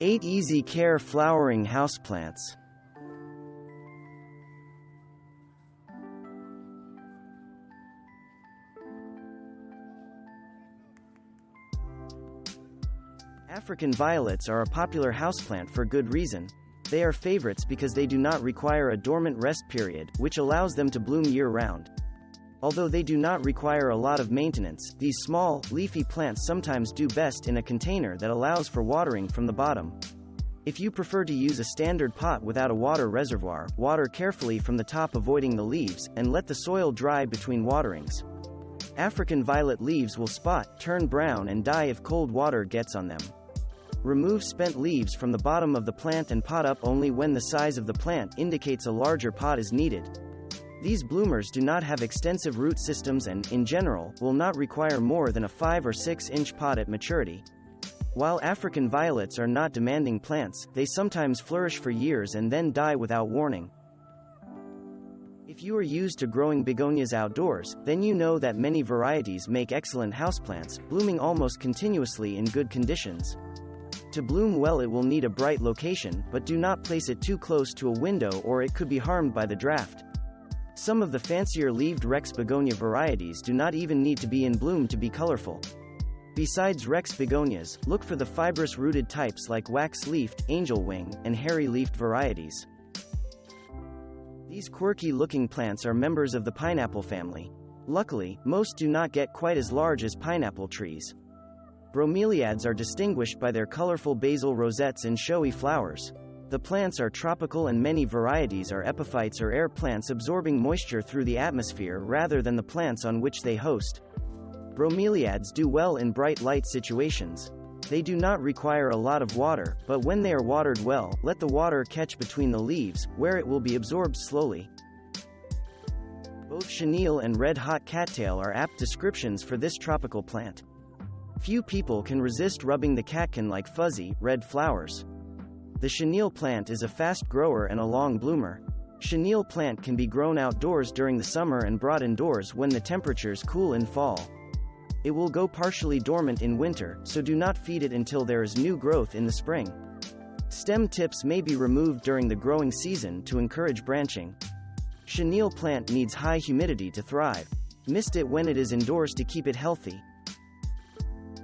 8 Easy Care Flowering Houseplants. African violets are a popular houseplant for good reason. They are favorites because they do not require a dormant rest period, which allows them to bloom year-round. Although they do not require a lot of maintenance, these small, leafy plants sometimes do best in a container that allows for watering from the bottom. If you prefer to use a standard pot without a water reservoir, water carefully from the top avoiding the leaves, and let the soil dry between waterings. African violet leaves will spot, turn brown and die if cold water gets on them. Remove spent leaves from the bottom of the plant and pot up only when the size of the plant indicates a larger pot is needed. These bloomers do not have extensive root systems and, in general, will not require more than a 5 or 6 inch pot at maturity. While African violets are not demanding plants, they sometimes flourish for years and then die without warning. If you are used to growing begonias outdoors, then you know that many varieties make excellent houseplants, blooming almost continuously in good conditions. To bloom well, it will need a bright location, but do not place it too close to a window or it could be harmed by the draft. Some of the fancier leaved Rex begonia varieties do not even need to be in bloom to be colorful. Besides Rex begonias, look for the fibrous rooted types like wax-leafed, angel-wing, and hairy-leafed varieties. These quirky-looking plants are members of the pineapple family. Luckily, most do not get quite as large as pineapple trees. Bromeliads are distinguished by their colorful basal rosettes and showy flowers. The plants are tropical and many varieties are epiphytes or air plants absorbing moisture through the atmosphere rather than the plants on which they host. Bromeliads do well in bright light situations. They do not require a lot of water, but when they are watered well, let the water catch between the leaves, where it will be absorbed slowly. Both chenille and red-hot cattail are apt descriptions for this tropical plant. Few people can resist rubbing the catkin like fuzzy, red flowers. The chenille plant is a fast grower and a long bloomer. Chenille plant can be grown outdoors during the summer and brought indoors when the temperatures cool in fall. It will go partially dormant in winter, so do not feed it until there is new growth in the spring. Stem tips may be removed during the growing season to encourage branching. Chenille plant needs high humidity to thrive. Mist it when it is indoors to keep it healthy.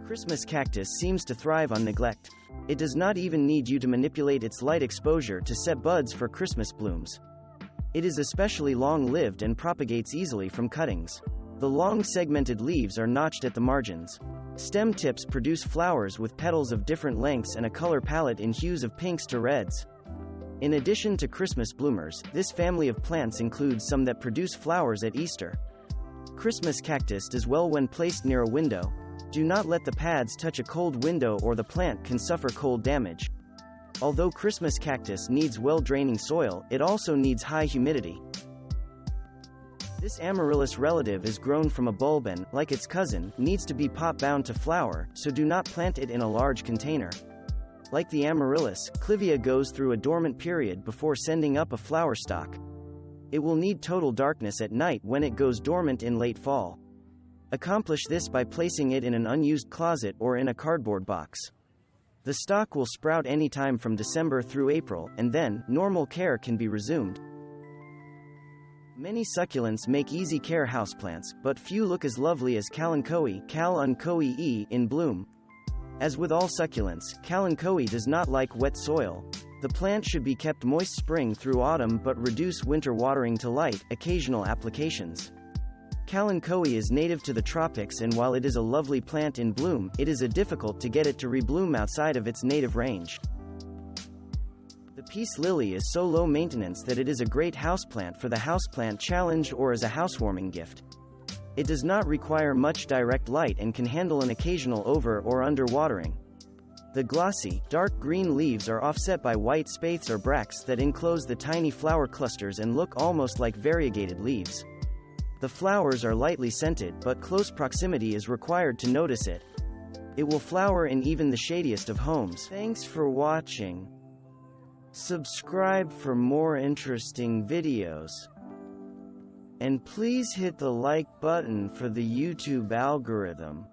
Christmas cactus seems to thrive on neglect. It does not even need you to manipulate its light exposure to set buds for Christmas blooms. It is especially long-lived and propagates easily from cuttings. The long segmented leaves are notched at the margins. Stem tips produce flowers with petals of different lengths and a color palette in hues of pinks to reds. In addition to Christmas bloomers, this family of plants includes some that produce flowers at Easter. Christmas cactus does well when placed near a window. Do not let the pads touch a cold window or the plant can suffer cold damage. Although Christmas cactus needs well-draining soil, it also needs high humidity. This amaryllis relative is grown from a bulb and, like its cousin, needs to be pot-bound to flower, so do not plant it in a large container. Like the amaryllis, Clivia goes through a dormant period before sending up a flower stalk. It will need total darkness at night when it goes dormant in late fall. Accomplish this by placing it in an unused closet or in a cardboard box. The stalk will sprout anytime from December through April, and then, normal care can be resumed. Many succulents make easy care houseplants, but few look as lovely as Kalanchoe in bloom. As with all succulents, Kalanchoe does not like wet soil. The plant should be kept moist spring through autumn but reduce winter watering to light, occasional applications. Kalanchoe is native to the tropics and while it is a lovely plant in bloom, it is difficult to get it to rebloom outside of its native range. The peace lily is so low maintenance that it is a great houseplant for the houseplant challenge or as a housewarming gift. It does not require much direct light and can handle an occasional over or under watering. The glossy, dark green leaves are offset by white spathes or bracts that enclose the tiny flower clusters and look almost like variegated leaves. The flowers are lightly scented, but close proximity is required to notice it. It will flower in even the shadiest of homes. Thanks for watching. Subscribe for more interesting videos. And please hit the like button for the YouTube algorithm.